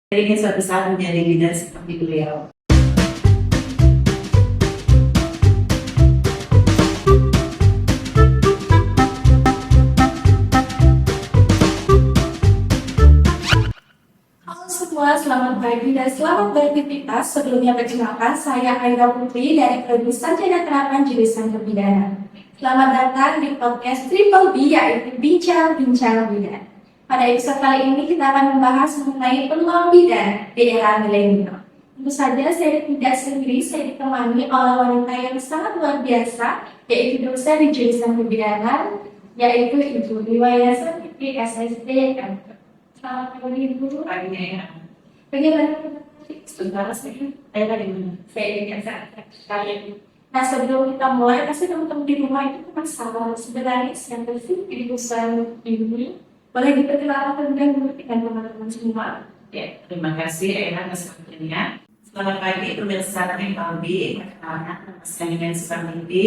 Saya ingin suatu saat menjadi leader seperti beliau. Halo semua, selamat pagi dan selamat beraktivitas. Sebelumnya perkenalkan, saya Aira Putri dari Prodi Sarjana Terapan Jurusan Kepidana. Selamat datang di podcast Triple B, yaitu Bincang-Bincang Bidana. Pada episode kali ini kita akan membahas mengenai peluang bidana di era milenial. Tentu saja saya tidak sendiri, saya ditemani oleh wanita yang sangat luar biasa, yaitu dosen di jurusan kebidanan, yaitu Ibu Riwaya Siti SSD. Selamat pagi Ibu. Pagi ya. Bagaimana? Sebentar saya tadi mana? Saya ingin sekali. Nah, sebelum kita mulai, pasti teman-teman di rumah itu masalah sebenarnya siapa sih di perusahaan ini? Boleh diperkenalkan terlebih dahulu dengan teman-teman semua. Ya, terima kasih Era atas waktunya. Selamat pagi pemirsa Triple. Perkenalkan nama saya Nancy Pamiti.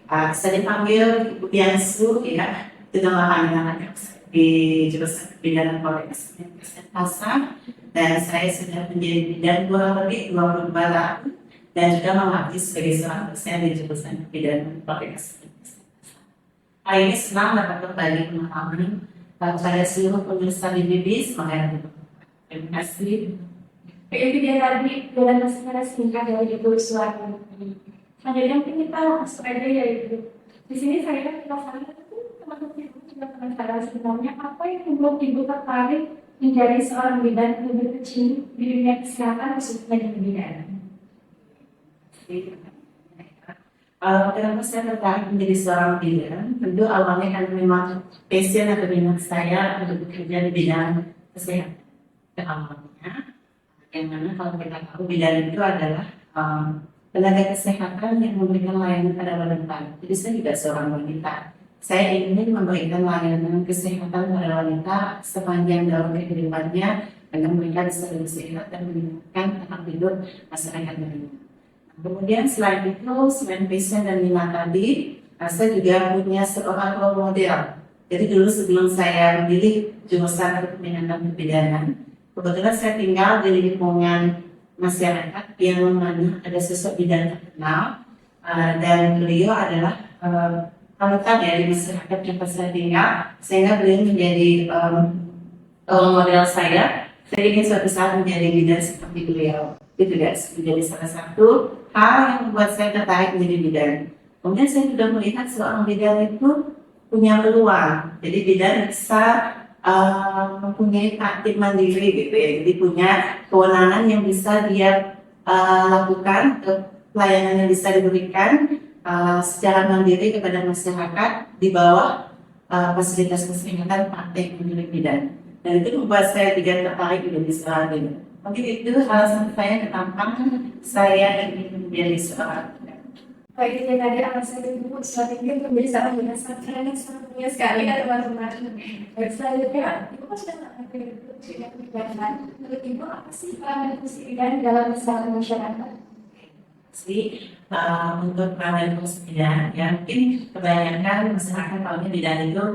Saya dipanggil Ibu Biansu ya. Itu nama panggilan di jurusan Kebidanan Politeknik Kesehatan Pasar, dan saya sudah menjadi bidan 22 tahun dan juga mengabdi sebagai seorang dosen di jurusan Kebidanan Politeknik Kesehatan Pasar. Hari ini senang dapat berbagi pengalaman kepada seluruh pemirsa di BIBI. Semoga terima kasih. Itu dia tadi dalam bahasa singkat dari Ibu Suwarno. Nah, jadi yang ingin kita langsung aja ya Ibu. Di sini saya penasaran teman-teman Ibu juga penasaran sebenarnya apa yang membuat Ibu tertarik menjadi seorang bidan lebih kecil di dunia kesehatan khususnya di kebidanan. Kenapa saya tertarik menjadi seorang bidan? Tentu awalnya kan memang passion atau minat saya untuk bekerja di bidang kesehatan. Awalnya, yang mana kalau kita tahu bidan itu adalah tenaga kesehatan yang memberikan layanan pada wanita. Jadi saya juga seorang wanita. Saya ingin memberikan layanan kesehatan pada wanita sepanjang dalam kehidupannya agar mereka bisa lebih sehat dan meningkatkan tempat tidur masyarakat lainnya. Kemudian selain itu, selain passion dan minat tadi, saya juga punya seorang role model. Jadi dulu sebelum saya memilih jurusan kepeminatan kebidanan, kebetulan saya tinggal di lingkungan masyarakat yang mana ada sosok bidan terkenal, dan beliau adalah panutan ya di masyarakat tempat saya tinggal, sehingga beliau menjadi role model saya. Saya ingin suatu saat menjadi bidan seperti beliau. Itu juga menjadi salah satu hal yang membuat saya tertarik menjadi bidan. Kemudian saya sudah melihat seorang bidan itu punya peluang. Jadi bidan bisa mempunyai praktik mandiri gitu ya. Jadi punya kewenangan yang bisa dia lakukan, pelayanan yang bisa diberikan secara mandiri kepada masyarakat di bawah fasilitas kesehatan praktik menjadi bidan. Dan itu membuat saya juga tertarik menjadi seorang bidan. Mungkin itu alasan saya kenapa saya ingin menjadi seorang bidan. Baik, jadi tadi alasan Ibu strategi untuk menjadi seorang bidan sangat sangat sekali ya teman-teman. Baik, selanjutnya Ibu kan sudah mengakui itu tidak kebidanan. Menurut Ibu apa sih peran fungsi bidan dalam kesehatan masyarakat? Untuk peran fungsi bidan, ya mungkin kebanyakan masyarakat tahunya bidan itu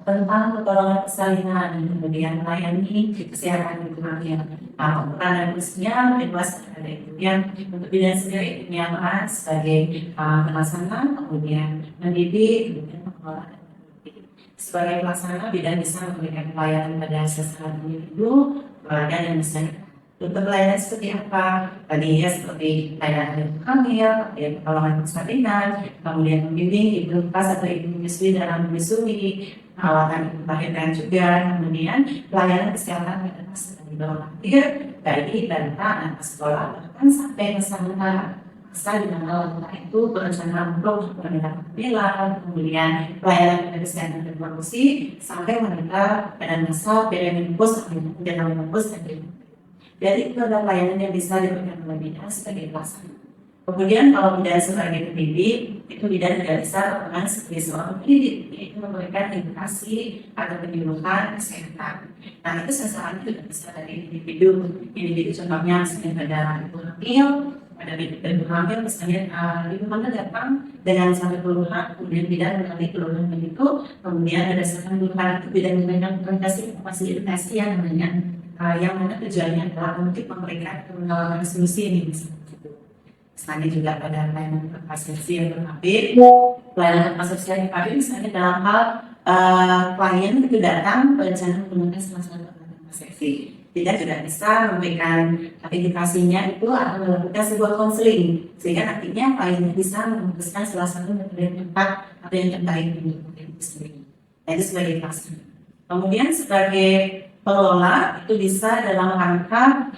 tentang pertolongan persalinan, kemudian melayani kesehatan lingkungan. Peran fungsinya lebih luas ada itu. Yang untuk bidan sendiri itu yang sebagai pelaksana, kemudian mendidik, kemudian mengelola. Sebagai pelaksana, bidan bisa memberikan pelayanan pada sasaran individu, keluarga dan masyarakat. Untuk pelayanan seperti apa? Tadi ya seperti pelayanan hamil, kemudian pertolongan persalinan, kemudian membimbing ibu lepas atau ibu menyusui dalam menyusui, perawatan ibu melahirkan juga, kemudian pelayanan kesehatan pada masa di bawah lahir, bayi, balita, anak sekolah, bahkan sampai masa di mana wanita itu berencana untuk meninggal kehamilan, kemudian pelayanan kesehatan reproduksi sampai wanita pada masa perimenopause dan menopause dan jadi itu adalah pelayanan yang bisa diberikan oleh bidan sebagai pelaksana. Kemudian kalau bidan sebagai pendidik, itu bidan tidak bisa berperan sebagai seorang pendidik, yaitu memberikan edukasi atau penyuluhan kesehatan. Nah itu sasarannya juga bisa dari individu contohnya misalnya pada ibu hamil, pada ibu hamil misalnya ibu hamil datang dengan satu keluhan, kemudian bidan melalui keluhan itu, kemudian ada satu keluhan itu bidan memberikan komunikasi edukasi yang namanya yang mana tujuannya adalah untuk memberikan penawaran solusi ini misalnya juga pada pelayanan konsultasi yang berlapis, pelayanan konsultasi yang berlapis misalnya dalam hal klien itu datang berencana menggunakan salah satu alat kontrasepsi, tidak juga bisa memberikan indikasinya itu atau melakukan sebuah konseling sehingga nantinya kliennya bisa memutuskan salah satu metode yang tepat atau yang terbaik untuk itu sendiri. Nah, itu sebagai klaster. Kemudian sebagai pengelola itu bisa dalam rangka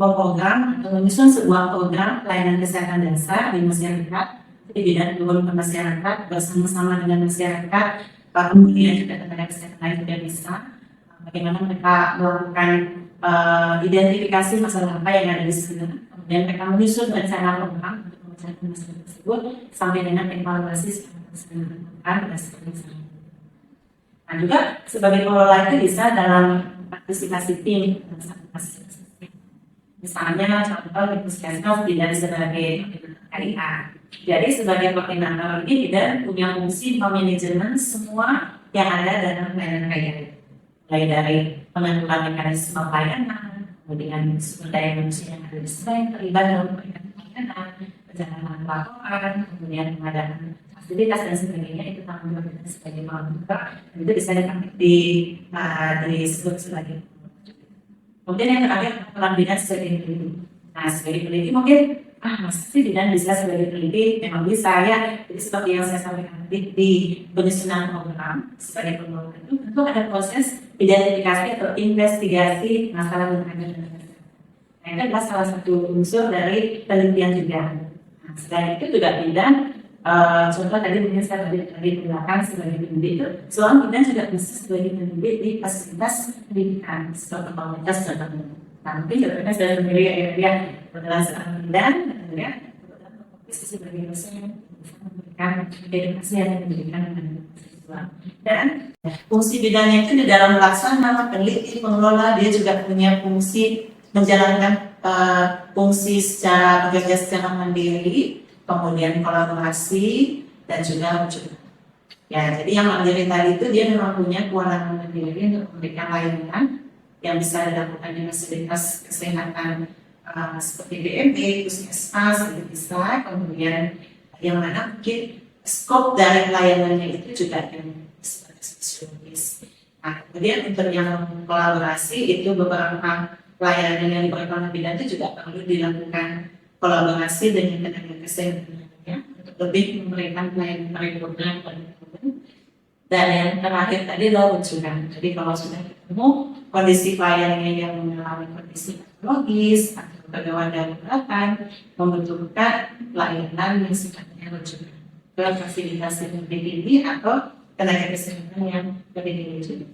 memprogram atau menyusun sebuah program pelayanan kesehatan dasar di masyarakat di bidang turun ke masyarakat bersama-sama dengan masyarakat, kemudian juga tenaga kesehatan lain juga bisa bagaimana mereka melakukan identifikasi masalah apa yang ada di sana, kemudian mereka menyusun rencana program untuk memecahkan masalah tersebut sampai dengan evaluasi secara keseluruhan. Nah juga sebagai pengelola itu bisa dalam partisipasi tim, misalnya contoh di puskesmas tidak sebagai KIA. Jadi sebagai koordinator ini tidak punya fungsi manajemen semua yang ada dalam pelayanan KIA. Mulai dari pengaturan mekanisme pelayanan, kemudian sumber daya manusia yang ada di sana yang terlibat dalam pelayanan, perjalanan laporan, kemudian pengadaan fasilitas dan sebagainya itu tanggung jawab kita sebagai pengelola itu bisa disebut sebagai. Kemudian yang terakhir peran bidan sebagai peneliti. Nah sebagai peneliti mungkin masa sih bidan bisa sebagai peneliti, memang bisa ya. Jadi seperti yang saya sampaikan di penyusunan program sebagai pengelola itu tentu ada proses identifikasi atau investigasi masalah yang ada. Nah itu adalah salah satu unsur dari penelitian juga. Nah selain itu juga bidan contoh tadi mungkin saya tadi menggunakan sebagai pendidik itu, seorang bidan juga bisa sebagai pendidik di fasilitas pendidikan seperti komunitas contohnya. Nanti contohnya saya sendiri ya adalah seorang bidan, ya posisi sebagai dosen bisa memberikan edukasi yang diberikan kepada siswa. Dan fungsi bidannya itu di dalam pelaksana, peneliti, pengelola, dia juga punya fungsi menjalankan fungsi secara bekerja secara mandiri, kemudian kolaborasi dan juga wujud. Ya, jadi yang mandiri tadi itu dia memang punya kewenangan mandiri untuk memberikan layanan yang bisa dilakukan di fasilitas kesehatan seperti BMD, puskesmas, itu bisa. Kemudian yang mana mungkin skop dari layanannya itu juga yang spesialis. Nah, kemudian untuk yang kolaborasi itu beberapa layanan yang diberikan oleh bidan itu juga perlu dilakukan kolaborasi dengan tenaga kesehatan ya, untuk lebih memberikan pelayanan paripurna dan yang terakhir tadi adalah rujukan. Jadi kalau sudah ketemu kondisi kliennya yang mengalami kondisi patologis atau kegawat daruratan membutuhkan pelayanan yang sifatnya rujukan ke fasilitas yang lebih tinggi atau tenaga kesehatan yang lebih tinggi juga.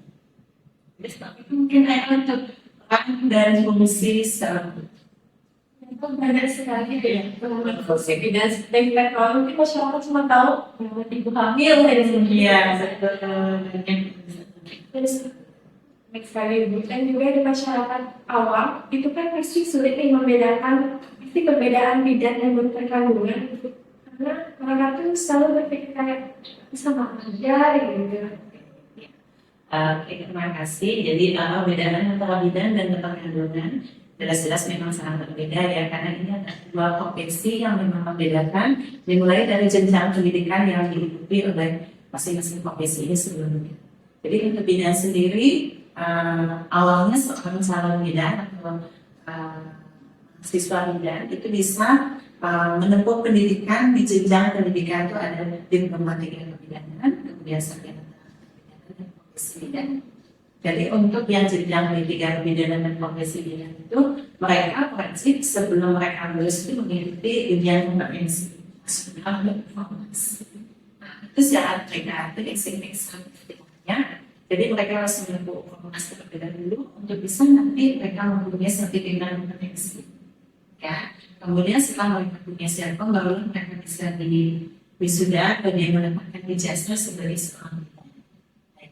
Jadi seperti itu mungkin untuk peran dan fungsi secara banyak sekali ya pengalaman fungsi bidan dan teknologi masyarakat cuma tahu ibu hamil dan iya terus baik sekali ibu dan juga di masyarakat awam itu kan pasti sulit nih membedakan pasti perbedaan bidan dan dokter kandungan karena mereka tuh selalu berpikir kayak sama aja gitu. Oke, terima kasih. Jadi perbedaan antara bidan dan dokter kandungan jelas-jelas memang sangat berbeda ya, karena ini ada dua profesi yang memang membedakan dimulai dari jenjang pendidikan yang diikuti oleh masing-masing profesi ini sebelumnya. Jadi untuk bidan sendiri awalnya seorang calon bidan atau siswa bidan itu bisa menempuh pendidikan di jenjang pendidikan itu ada diploma 3 kebidanan, kemudian sarjana dan profesi bidan. Jadi untuk yang jenjang pendidikan kebidanan dan profesi bidan itu mereka wajib sebelum mereka lulus itu mengikuti ujian kompetensi nasional dan formasi. Itu syarat mereka itu exam sertifikatnya. Jadi mereka harus menempuh formasi terlebih dahulu untuk bisa nanti mereka mempunyai sertifikat kompetensi. Ya, kemudian setelah mereka punya sertifikat baru mereka bisa di wisuda dan mendapatkan ijazah sebagai seorang bidan.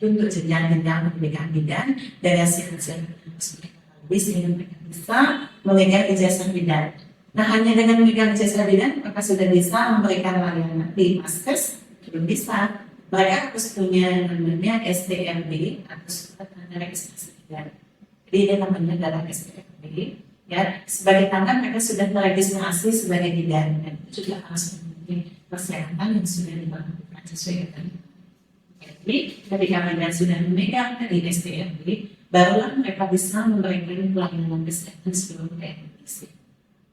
Itu untuk jenjang-jenjang pendidikan bidan dari hasil sehingga mereka bisa memegang ijazah bidan. Nah, hanya dengan memegang ijazah bidan, mereka sudah bisa memberikan layanan di maskes, belum bisa. Mereka harus punya namanya STMB atau surat tanda registrasi bidan. Jadi ini namanya dalam SPMB. Ya, sebagai tangan mereka sudah teregistrasi sebagai bidan dan itu juga harus memenuhi persyaratan yang sudah dibangunkan sesuai dengan. Jadi ketika bidan sudah memegang dari SPMB, barulah mereka bisa memberikan pelayanan kesehatan seluruh Indonesia.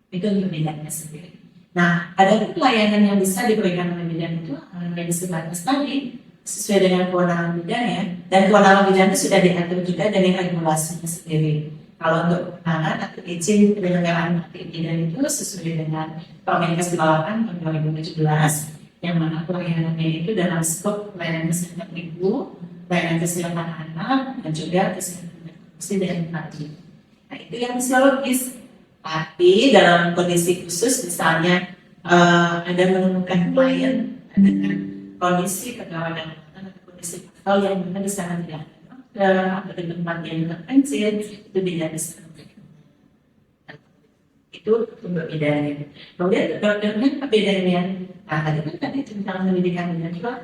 Itu untuk bidannya sendiri. Nah, ada pelayanan yang bisa diberikan oleh bidan itu yang sebatas tadi sesuai dengan kewenangan bidan ya, dan kewenangan bidan itu sudah diatur juga dengan regulasinya sendiri. Kalau untuk kewenangan atau izin penyelenggaraan bidan itu sesuai dengan Permenkes 8 tahun 2017, yang mana pelayanannya itu dalam skop pelayanan kesehatan ibu, pelayanan kesehatan anak, dan juga kesehatan reproduksi dan bayi. Nah, itu yang fisiologis. Tapi dalam kondisi khusus, misalnya ada menemukan klien dengan kondisi kegawat darurat atau kondisi fatal yang mana di sana tidak ada dokter atau di tempat yang terpencil, itu tidak bisa memberikan. Itu untuk bedanya. Kemudian dokternya perbedaannya. Nah, tadi tentang pendidikan dan juga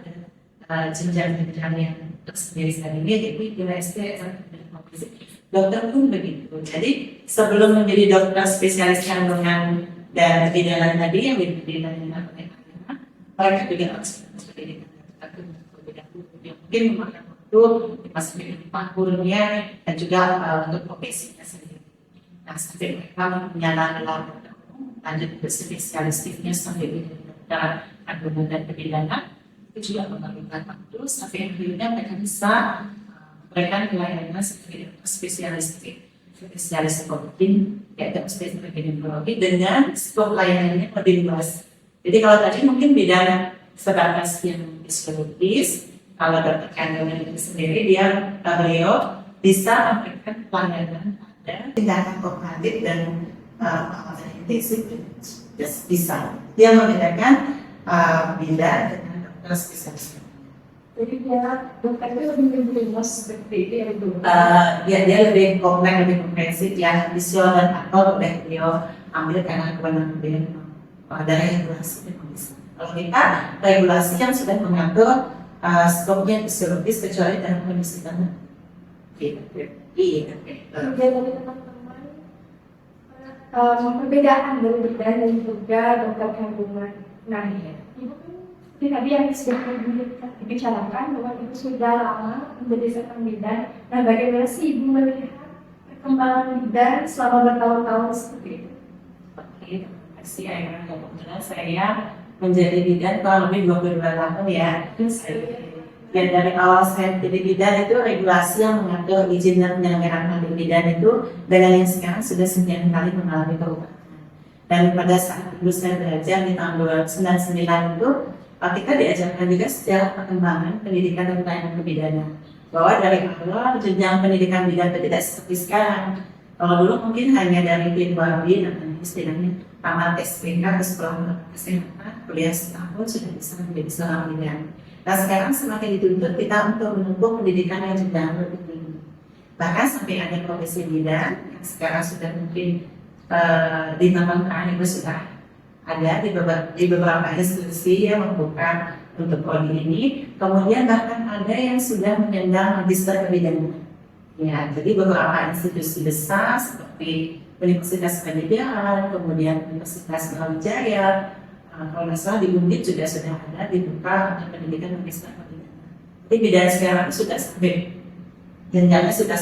ada jenjang-jenjang yang tersendiri sekali yaitu IPSD, dokter pun begitu. Jadi sebelum menjadi dokter spesialis kandungan dan bidanan tadi yang bidanan mereka juga harus pendidikan terlebih dahulu. Mungkin memakan waktu dimasukin kurikulumnya dan juga untuk profesinya sendiri. Nah, sampai mereka menyalakan lanjut ke spesialistiknya sampai dokter kandungan dan bidanan itu juga memerlukan waktu sampai akhirnya mereka bisa memberikan pelayanan sebagai spesialis protein, yaitu spesialis ginekologi dengan skop layanannya lebih luas. Jadi kalau tadi mungkin bidang sebatas yang fisiologis, kalau dokter kandungan itu sendiri beliau bisa memberikan pelayanan pada tindakan kooperatif dan perawatan intensif bisa. Dia membedakan bidan dengan dokter spesialis. Jadi dokternya lebih luas seperti itu ya Bu? Dia lebih kompleks, lebih komprehensif ya, visual dan aktor udah beliau ambil karena kewenangan beliau dari regulasi dan kondisi. Kalau kita regulasi yang sudah mengatur skopnya fisiologis kecuali dalam kondisi tanah. Iya. Jadi teman-teman perbedaan dari bidan dan juga dokter kandungan. Nah, Ibu kan tadi yang sudah dibicarakan bahwa Ibu sudah lama menjadi seorang bidan. Nah, bagaimana sih Ibu melihat perkembangan bidan selama bertahun-tahun seperti itu? Oke, terima kasih Aira. Kebetulan saya menjadi bidan kurang lebih 22 tahun ya. Dan dari awal saya menjadi bidan itu regulasi yang mengatur izin dan penyelenggaraan bidan itu dengan yang sekarang sudah 9 kali mengalami perubahan. Dan pada saat dulu saya belajar di tahun 1999 itu kita diajarkan juga sejarah perkembangan pendidikan dan pelayanan kebidanan. Bahwa dari awal jenjang pendidikan bidan tidak seperti sekarang. Kalau dulu mungkin hanya dari P2B namanya istilahnya tamat SPK ke sekolah kesehatan, kuliah setahun sudah bisa menjadi seorang bidan. Nah sekarang semakin dituntut kita untuk menempuh pendidikan yang jenjang lebih tinggi. Bahkan sampai ada profesi bidan yang sekarang sudah mungkin di tahun terakhir itu sudah ada di beberapa institusi yang membuka untuk prodi ini. Kemudian bahkan ada yang sudah menyandang magister kebidanan. Ya, jadi beberapa institusi besar seperti Universitas Pendidikan, kemudian Universitas Brawijaya, kalau nggak salah di Undip juga sudah ada dibuka untuk pendidikan magister kebidanan. Jadi bidan sekarang sudah sampai jenjangnya sudah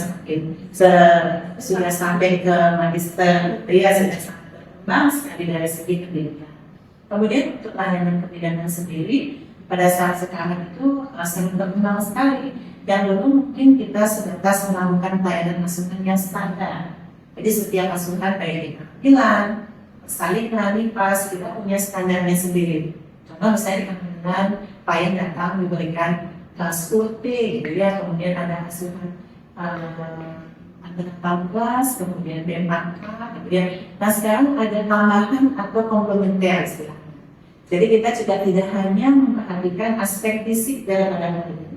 sampai ke magister, ya sudah sangat berkembang sekali dari segi pendidikan. Kemudian untuk layanan kebidanan sendiri pada saat sekarang itu sangat berkembang sekali. Dan dulu mungkin kita sebatas melakukan pelayanan asuhan yang standar. Jadi setiap asuhan kayak di kehamilan, persalinan, nifas, kita punya standarnya sendiri. Contoh misalnya di kehamilan, klien datang diberikan SURT, gitu ya, kemudian ada asuhan antara 14, kemudian BMK, gitu ya. Nah sekarang ada tambahan atau komplementer istilahnya. Jadi kita juga tidak hanya memperhatikan aspek fisik daripada kebidanan,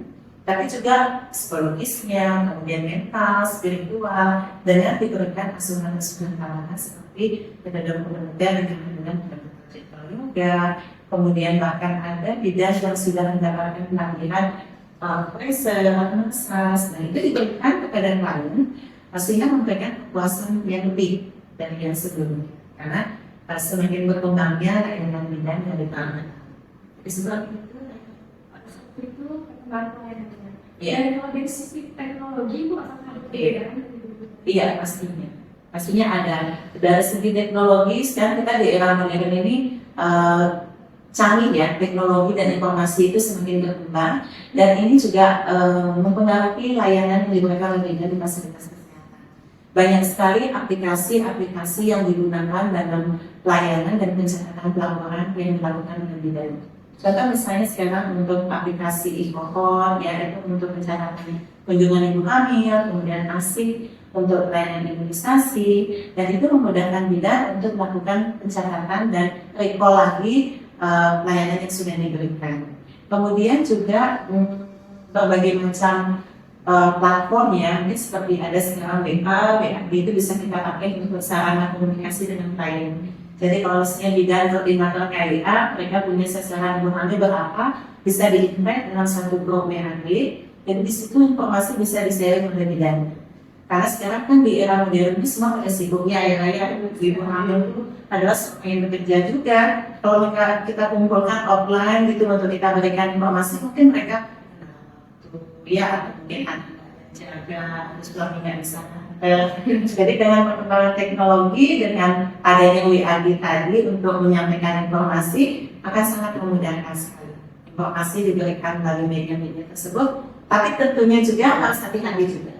tapi juga psikologisnya, kemudian mental, spiritual, dengan diberikan asuhan-asuhan tambahan seperti metode komplementer dengan yoga, kemudian bahkan ada bidan yang sudah mendapatkan pelatihan pressure, massage, nah itu diberikan kepada klien pastinya memberikan kepuasan yang lebih dari yang sebelumnya. Karena semakin berkembangnya layanan bidan dari tangan. Jadi sebab itu, Dan kalau dari sisi teknologi itu akan ada perbedaan. iya pastinya. Pastinya ada. Dari segi teknologi sekarang kita di era modern ini canggih ya, teknologi dan informasi itu semakin berkembang dan ini juga mempengaruhi layanan yang diberikan oleh bidan di fasilitas kesehatan. Banyak sekali aplikasi-aplikasi yang digunakan dalam layanan dan pencatatan pelaporan yang dilakukan oleh bidan. Contoh misalnya sekarang untuk aplikasi e-kohon, ya itu untuk pencatatan kunjungan ibu hamil, kemudian ASI untuk layanan imunisasi, dan itu memudahkan bidan untuk melakukan pencatatan dan recall lagi layanan yang sudah diberikan. Kemudian juga berbagai macam platform ya, ini seperti ada sekarang WA, WAB itu bisa kita pakai untuk sarana komunikasi dengan klien. Jadi kalau misalnya bidan koordinator KIA, mereka punya sasaran ibu hamil berapa, bisa di-invite dalam satu grup WAB, dan di situ informasi bisa di-sharing oleh bidan. Karena sekarang kan di era modern ini semua pada sibuknya ya, ibu hamil itu adalah semua yang bekerja juga. Kalau kita kumpulkan offline gitu untuk kita berikan informasi, mungkin mereka ya mungkin anak jaga terus suaminya di sana. Jadi dengan perkembangan teknologi dengan adanya WAD tadi untuk menyampaikan informasi akan sangat memudahkan sekali. Informasi diberikan melalui media-media tersebut, tapi tentunya juga harus hati-hati juga.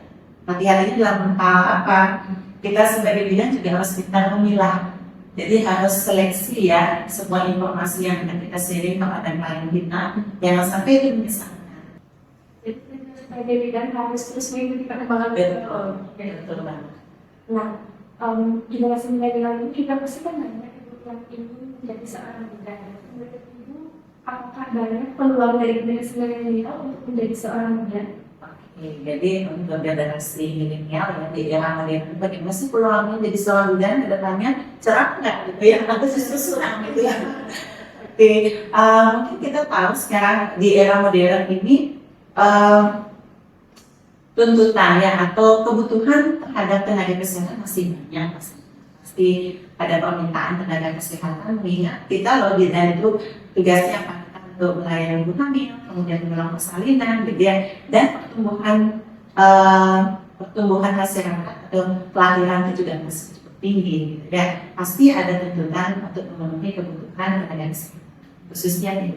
Hati-hatinya dalam hal apa? Kita sebagai bidan juga harus kita memilah. Jadi harus seleksi ya semua informasi yang akan kita sharing kepada klien kita, jangan sampai itu menyesatkan. Sebagai bidan harus terus mengikuti perkembangan Betul banget. Nah, generasi milenial ini kita pasti kan banyak yang ingin menjadi seorang bidan. Menurut Ibu, apakah banyak peluang dari generasi milenial untuk menjadi seorang bidan? Jadi untuk generasi milenial ya di era modern, bagaimana sih peluangnya jadi seorang bidan ke depannya cerah nggak gitu ya? Atau justru suram gitu ya? Oke, mungkin kita tahu sekarang di era modern ini tuntutannya atau kebutuhan terhadap tenaga kesehatan masih banyak, pasti ada permintaan tenaga kesehatan. Mengingat kita loh bidan itu tugasnya apa? Untuk melayani ibu hamil, kemudian menolong persalinan, gitu ya, dan pertumbuhan masyarakat atau kelahiran itu juga masih cukup tinggi, gitu ya. Pasti ada tuntutan untuk memenuhi kebutuhan tenaga kesehatan, khususnya di.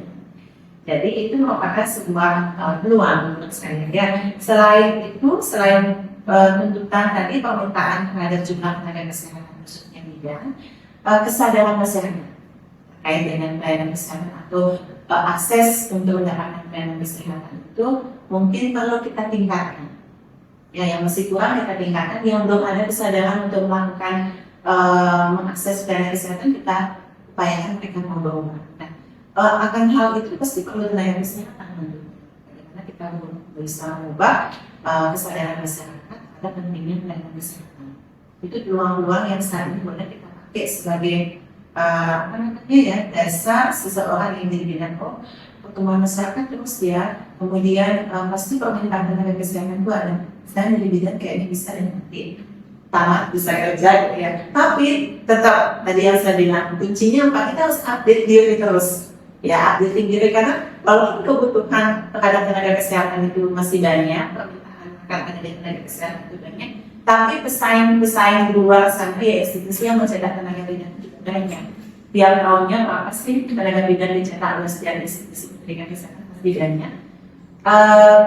Jadi itu merupakan sebuah peluang menurut saya. Ya. Selain itu, selain tuntutan tadi permintaan terhadap jumlah tenaga kesehatan khususnya bidan, kesadaran masyarakat terkait dengan pelayanan kesehatan atau akses untuk mendapatkan pelayanan kesehatan itu mungkin perlu kita tingkatkan. Ya, yang masih kurang kita tingkatkan, yang belum ada kesadaran untuk melakukan mengakses pelayanan kesehatan kita upayakan mereka membawa. Akan hal itu pasti perlu tenaga kesehatan. Bagaimana kita bisa mengubah kesadaran masyarakat pada pentingnya pelayanan kesehatan. Itu peluang-peluang yang saat ini boleh kita pakai sebagai dasar seseorang yang jadi bidan. Pertumbuhan masyarakat terus ya, kemudian pasti permintaan tenaga kesehatan itu ada. Saya jadi bidan kayaknya bisa dan nanti tamat bisa kerja gitu ya. Tapi tetap tadi yang saya bilang kuncinya apa? Kita harus update diri terus. Ya, updating diri karena walaupun kebutuhan terhadap tenaga kesehatan itu masih banyak, permintaan akan ada tenaga kesehatan itu banyak, tapi pesaing-pesaing di luar sana ya institusi yang mencetak tenaga bidan itu banyak. Tiap tahunnya berapa sih tenaga bidan dicetak oleh setiap institusi pendidikan kesehatan pasti banyak.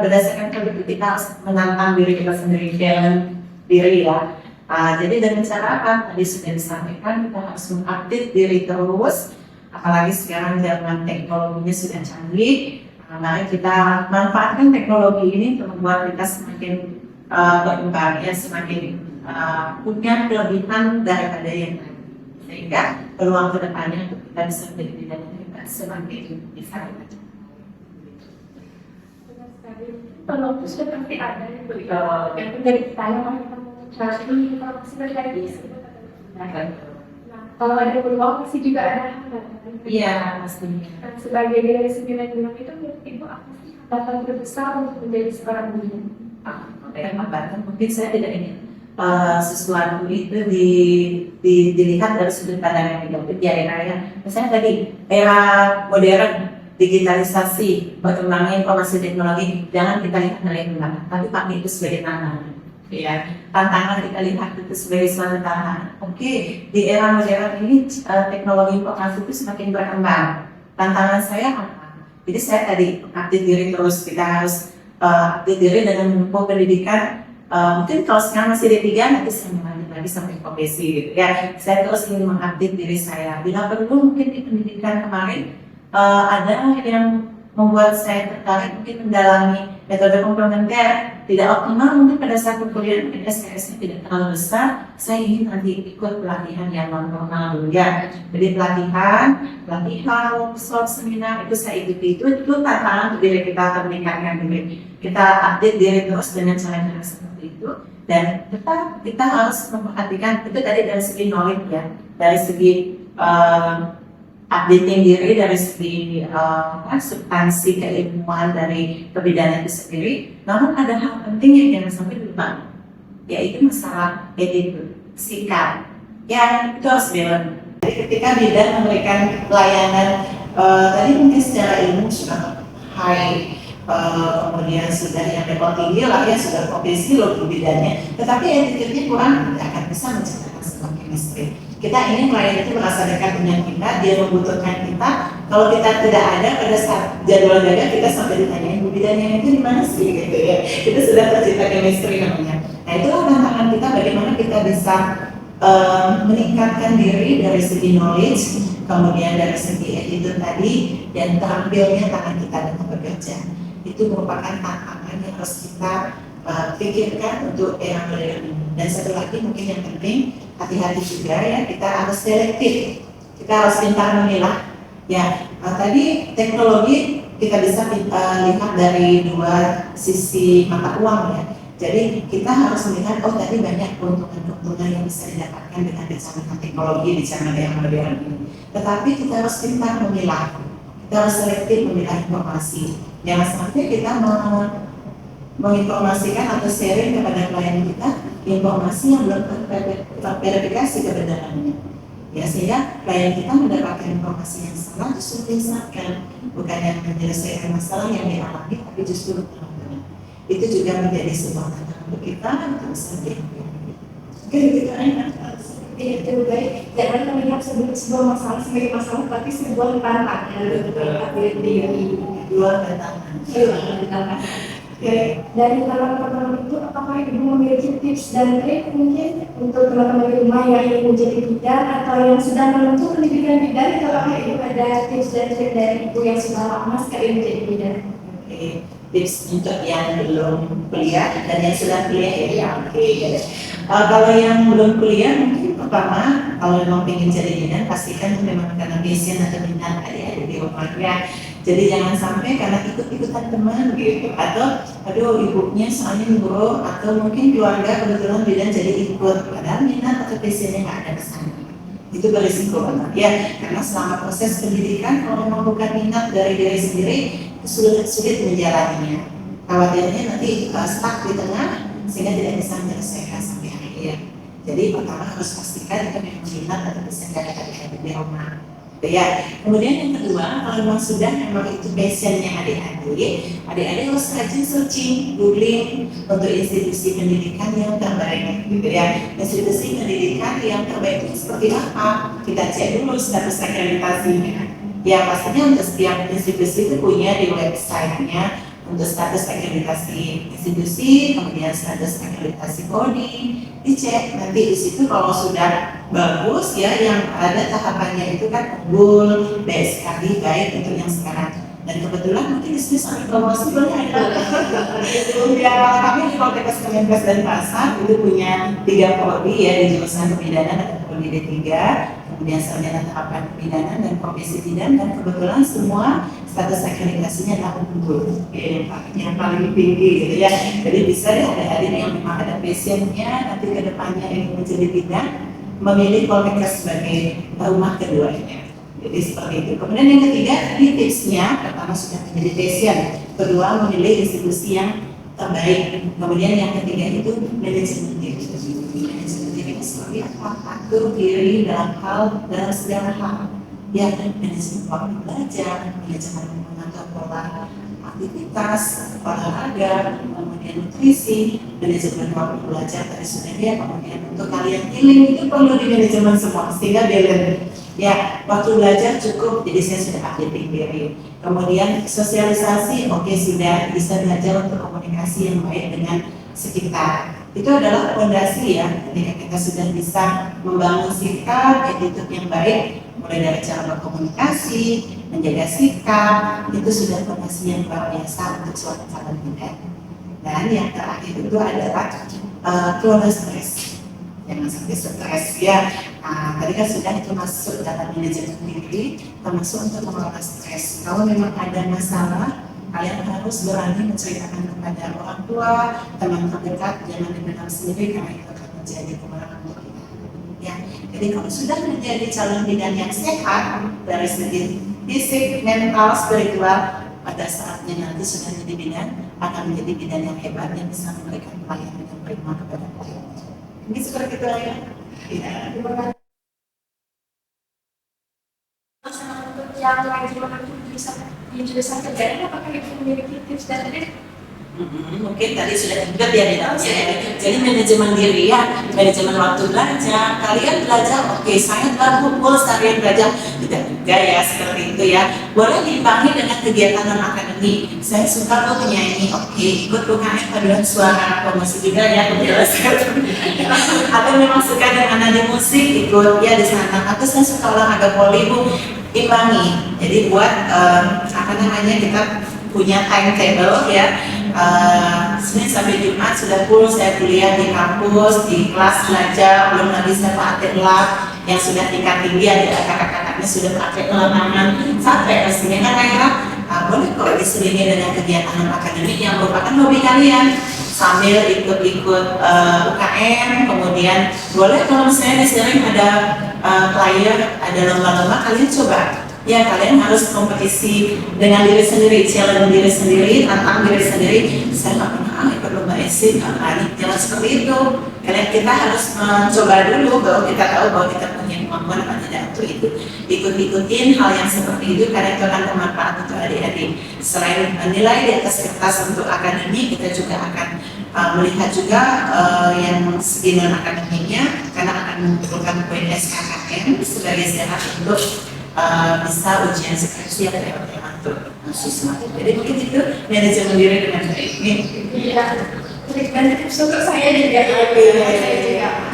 Berdasarkan itu kita harus menantang diri kita sendiri, challenge diri ya. Jadi dengan cara apa? Tadi sudah disampaikan, kita harus mengupdate diri terus. Apalagi sekarang zaman teknologinya sudah canggih, mari kita manfaatkan teknologi ini untuk membuat kita semakin berkembang, ya, semakin punya kelebihan daripada yang lain, sehingga peluang kedepannya untuk kita bisa menjadi bidan kita semakin bisa kita. Peluang itu sudah pasti ada yang dari kita yang mencari informasi berkaitan dengan. Kalau ada peluang pasti juga ada hambatan. Iya, pastinya. Sebagai generasi milenial itu menurut Ibu apa sih hambatan terbesar untuk menjadi seorang bidan? Hambatan mungkin saya tidak ingin sesuatu itu dilihat dari sudut pandang yang negatif di era misalnya tadi era modern, digitalisasi, perkembangan informasi teknologi, jangan kita lihat dari belakang, tapi pakai itu sebagai tantangan. Ya, tantangan kita lihat itu sebagai suatu tantangan. Oke, di era modern ini teknologi informasi itu semakin berkembang. Tantangan saya apa? Jadi saya tadi update diri terus, kita harus update diri dengan menempuh pendidikan. Mungkin kalau sekarang masih D3, nanti saya melanjut lagi sampai profesi gitu ya. Saya terus ingin mengupdate diri saya. Bila perlu mungkin di pendidikan kemarin ada yang membuat saya tertarik mungkin mendalami metode komplementer, tidak optimal mungkin pada saat perkuliahan SKS-nya tidak terlalu besar. Saya ingin nanti ikut pelatihan yang non formal dulu ya. Jadi pelatihan, workshop, seminar itu saya ikuti. Itu tantangan untuk diri kita untuk meningkatkan diri. Kita update diri terus dengan cara-cara seperti itu. Dan kita harus memperhatikan itu tadi dari segi knowledge ya, dari segi updating diri, dari segi substansi keilmuan dari kebidanan itu sendiri. Namun ada hal penting yang jangan sampai lupa, yaitu masalah attitude, sikap. Ya itu harus balance. Jadi ketika bidan memberikan pelayanan tadi mungkin secara ilmu sudah high, kemudian sudah yang level tinggi lah ya, sudah profesi loh bidannya, tetapi attitude-nya kurang, tidak akan bisa menciptakan sebuah chemistry. Kita ingin klien itu merasa dekat dengan kita, dia membutuhkan kita. Kalau kita tidak ada pada saat jadwal dagang, kita sampai ditanyain bidannya itu di mana sih gitu ya. Itu sudah tercipta chemistry namanya. Nah itulah tantangan kita, bagaimana kita bisa meningkatkan diri dari segi knowledge, kemudian dari segi attitude tadi, dan terampilnya tangan kita dalam bekerja. Itu merupakan tantangan yang harus kita pikirkan untuk era modern ini. Dan satu lagi mungkin yang penting, hati-hati juga ya, kita harus selektif, kita harus pintar memilah. Ya, tadi teknologi kita bisa lihat dari dua sisi mata uang ya. Jadi kita harus melihat, oh tadi banyak keuntungan-keuntungan yang bisa didapatkan dengan bicara teknologi di zaman yang modern ini. Tetapi kita harus pintar memilah, kita harus selektif memilah informasi. Jangan sampai kita menginformasikan atau sharing kepada klien kita informasi yang belum terverifikasi kebenarannya. Ya, sehingga klien kita mendapatkan informasi yang salah justru disesatkan, bukan yang menyelesaikan masalah yang dialami, tapi justru benar. Itu juga menjadi sebuah tantangan untuk kita untuk bisa diambil. Oke, begitu aja. Itu baik. Jangan melihat sebuah masalah sebagai masalah, tapi sebuah tantangan diri. Dua tantangan. Dari teman-teman itu, apakah ibu memiliki tips dan trik mungkin untuk teman-teman di rumah yang ingin menjadi bidan atau yang sedang menempuh pendidikan bidan? Apakah ibu ada tips dan trik dari ibu yang sudah lama sekali menjadi bidan? Tips untuk yang belum kuliah dan yang sudah kuliah ya. Kalau yang belum kuliah mungkin pertama, kalau memang ingin jadi bidan pastikan memang karena passion atau minat adik-adik di rumahnya. Jadi jangan sampai karena ikut-ikutan teman gitu, atau aduh ibunya soalnya nyuruh, atau mungkin keluarga kebetulan bidan jadi ikut, padahal minat atau passionnya nggak ada kesana. Itu berisiko banget ya, karena selama proses pendidikan kalau memang bukan minat dari diri sendiri, sulit menjalaninya. Khawatirnya nanti stuck di tengah sehingga tidak bisa menyelesaikan sampai akhir. Jadi pertama harus pastikan itu memang minat atau bisa adik-adik di rumah. Ya, kemudian yang kedua, kalau memang sudah memang itu passionnya adik-adik harus rajin searching, googling untuk institusi pendidikan yang terbaik, gitu ya. Institusi pendidikan yang terbaik itu seperti apa? Kita cek dulu status akreditasinya. Ya, pastinya untuk setiap institusi itu punya di website-nya untuk status akreditasi institusi, kemudian status akreditasi prodi, dicek nanti di situ kalau sudah bagus ya, yang ada tahapannya itu kan unggul, BSKB baik untuk yang sekarang. Dan kebetulan mungkin di sini sampai promosi banyak ya. Ya, kami di Fakultas Kemenkes dan Pasar itu punya 3 prodi ya di jurusan kebidanan atau prodi D3, kemudian sarjana tahapan kebidanan dan profesi bidan, dan kebetulan semua status akreditasinya adalah unggul, yang paling tinggi gitu ya. Jadi bisa deh adik-adik yang memang ada passionnya nanti ke depannya ingin menjadi bidan, memilih Poltekkes sebagai rumah keduanya. Jadi seperti itu. Kemudian yang ketiga, tadi tipsnya pertama sudah menjadi passion, kedua memilih institusi yang terbaik, kemudian yang ketiga itu manajemen diri. apa? Atur diri dalam segala hal. Ya, manajemen waktu belajar, manajemen mengatur pola aktivitas, olahraga, kemudian nutrisi, manajemen waktu belajar tadi sudah ya, kemudian untuk kalian healing itu perlu di manajemen semua sehingga balance. Ya, waktu belajar cukup, jadi saya sudah updating diri. Kemudian sosialisasi, oke sudah bisa belajar untuk komunikasi yang baik dengan sekitar. Itu adalah fondasi ya, ketika kita sudah bisa membangun sikap, attitude yang baik, mulai dari cara berkomunikasi, menjaga sikap, itu sudah fondasi yang luar biasa untuk suatu calon leader. Dan yang terakhir itu adalah kelola stres. Jangan sampai stres ya. Tadi kan sudah itu masuk dalam manajemen diri, termasuk untuk mengelola stres. Kalau memang ada masalah, kalian harus berani menceritakan kepada orang tua, teman terdekat, jangan dipendam sendiri karena itu akan menjadi kemarahan untuk kita. Ya, jadi kalau sudah menjadi calon bidan yang sehat dari segi fisik, mental, spiritual, pada saatnya nanti sudah jadi bidan akan menjadi bidan yang hebat yang bisa memberikan pelayanan yang prima kepada klien. Ini seperti itu ya. Ya. Untuk yang lagi menempuh di jurusan kerjaan, apakah ibu memiliki tips dan trik? Mungkin tadi sudah ingat ya di dalamnya. Jadi manajemen diri ya, manajemen waktu belajar. Kalian belajar, oke, saya telah kumpul seharian belajar. Tidak juga ya seperti itu ya. Boleh diimbangi dengan kegiatan non akademik. Saya suka tuh menyanyi, oke, ikut UKM paduan suara, promosi juga ya menjelaskan. Atau memang suka dengan nadi musik, ikut ya di sana. Atau saya suka olahraga voli, Bu, imbangi. Jadi buat apa namanya, kita punya timetable ya. Senin sampai Jumat sudah full saya kuliah di kampus, di kelas belajar, belum lagi saya praktek lab yang sudah tingkat tinggi, ada kakak-kakaknya sudah praktek lapangan sampai resminya kan kayak boleh kok diselingi dengan kegiatan non akademik yang merupakan hobi kalian sambil ikut-ikut UKM, kemudian boleh kalau misalnya di sering ada klien, ada lomba-lomba, kalian coba. Ya, kalian harus kompetisi dengan diri sendiri, challenge diri sendiri, tantang diri sendiri. Saya nggak pernah ikut lomba esai, jangan seperti itu. Kita harus mencoba dulu, baru kita tahu bahwa kita punya kemampuan apa tidak untuk itu. Ikut-ikutin hal yang seperti itu karena itu akan bermanfaat untuk adik-adik. Selain nilai di atas kertas untuk akademik, kita juga akan melihat juga yang segi non akademiknya, karena akan mengumpulkan poin SKKN sebagai syarat untuk bisa ujian skripsi atau untuk mahasiswa. Jadi mungkin itu manajemen diri dengan baik. Iya, trik dan tips untuk saya juga.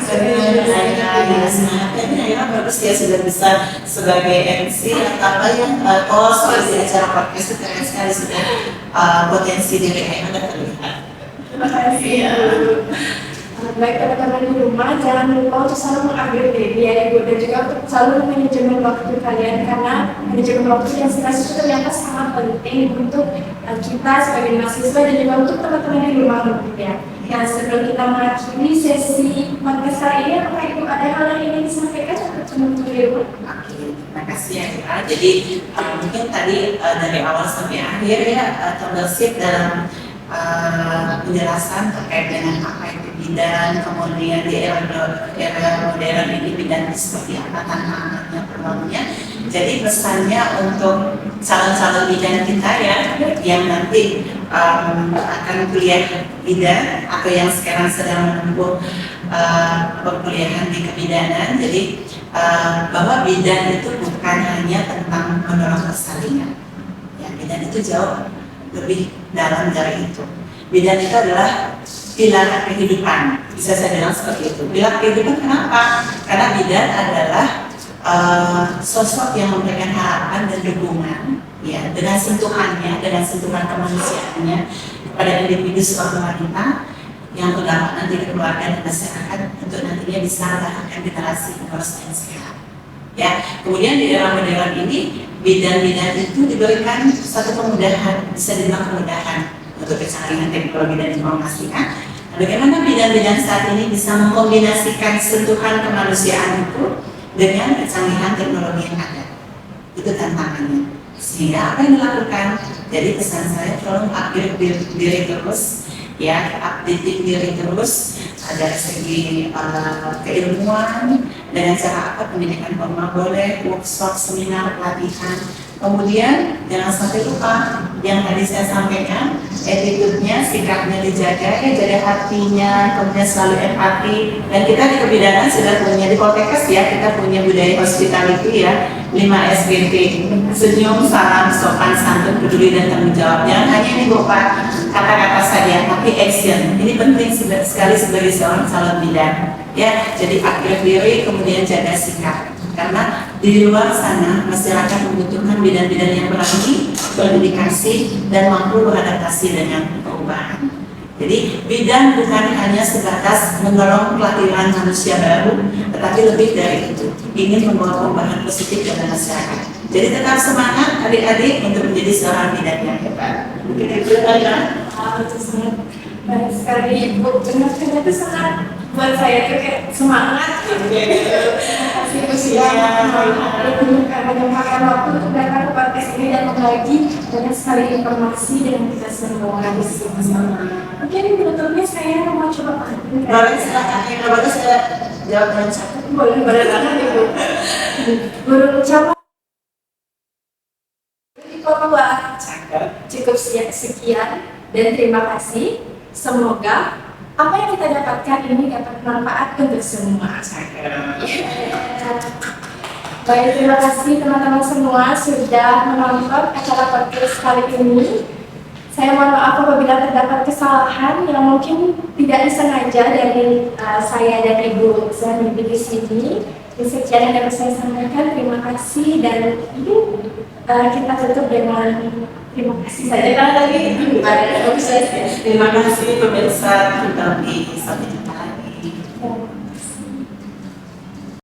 Saya bagus dia sudah bisa sebagai MC atau apa yang host di acara podcast itu keren sekali, sudah potensi diri Anda terlihat. Terima kasih. Baik teman-teman di rumah, jangan lupa untuk selalu mengupgrade ya Ibu, dan juga untuk selalu manajemen waktu kalian, karena manajemen waktu yang itu ternyata sangat penting untuk kita sebagai mahasiswa dan juga untuk teman-teman di rumah ya. Nah, sebelum kita mengakhiri sesi podcast kali ini, apakah Ibu ada hal yang ingin disampaikan untuk teman-teman di rumah? Terima kasih ya Kak. Jadi mungkin tadi dari awal sampai akhir ya terbesit dalam penjelasan terkait dengan apa itu bidan, kemudian di era modern ini bidan seperti apa tantangannya, peluangnya. Jadi pesannya untuk calon-calon bidan kita ya, yang nanti akan kuliah bidan atau yang sekarang sedang menempuh perkuliahan di kebidanan. Jadi bahwa bidan itu bukan hanya tentang mendorong persalinan. Ya, bidan itu jauh lebih dalam dari itu. Bidan itu adalah pilar kehidupan, bisa saya bilang seperti itu. Pilar kehidupan kenapa? Karena bidan adalah sosok yang memberikan harapan dan dukungan, ya, dengan sentuhan kemanusiaannya kepada individu seorang wanita yang berdampak nanti ke keluarga dan masyarakat untuk nantinya bisa melahirkan generasi penerus yang sehat. Ya, kemudian di era modern ini bidan-bidan itu diberikan satu kemudahan, bisa dibilang kemudahan untuk kecanggihan teknologi dan informasi kan. Bagaimana bidan-bidan saat ini bisa mengkombinasikan sentuhan kemanusiaan itu dengan kecanggihan teknologi yang ada? Itu tantangannya. Sehingga apa yang dilakukan? Jadi pesan saya tolong upgrade diri terus ya, updating diri terus, ada segi keilmuan, dengan cara apa pendidikan formal boleh, workshop, seminar, pelatihan. Kemudian jangan sampai lupa yang tadi saya sampaikan, attitude-nya, sikapnya dijaga, ya, jaga hatinya, kemudian selalu empati. Dan kita di kebidanan sudah punya di Poltekkes ya, kita punya budaya hospitality ya, 5 SBT, senyum, salam, sopan, santun, peduli dan tanggung jawab. Jangan hanya ini berupa kata-kata saja, tapi action. Ini penting sekali sebagai seorang calon bidan. Ya, jadi aktif diri, kemudian jaga sikap. Karena di luar sana masyarakat membutuhkan bidan-bidan yang berani, berdedikasi, dan mampu beradaptasi dengan perubahan. Jadi bidan bukan hanya sebatas menolong kelahiran manusia baru, tetapi lebih dari itu, ingin membawa perubahan positif dalam masyarakat. Jadi tetap semangat adik-adik untuk menjadi seorang bidan yang hebat. Mungkin itu aja. Baik sekali Ibu, benar-benar itu sangat buat saya tuh kayak semangat gitu. Terima kasih Ibu sudah menyempatkan waktu untuk datang ke podcast ini dan berbagi banyak sekali informasi dengan kita semua di sini bersama. Mungkin penutupnya saya mau coba panggil. Boleh silakan, yang bagus saya jawab dengan satu. Boleh banget Ibu. Guru ucapan cukup sekian dan terima kasih. Semoga apa yang kita dapatkan ini dapat bermanfaat untuk semua. Baik, terima kasih teman-teman semua sudah menonton acara podcast kali ini. Saya mohon maaf apabila terdapat kesalahan yang mungkin tidak disengaja dari saya dan Ibu Zani di sini. Sekian yang dapat saya sampaikan. Terima kasih dan kita tutup dengan terima kasih saja. Terima kasih pemirsa, kembali sampai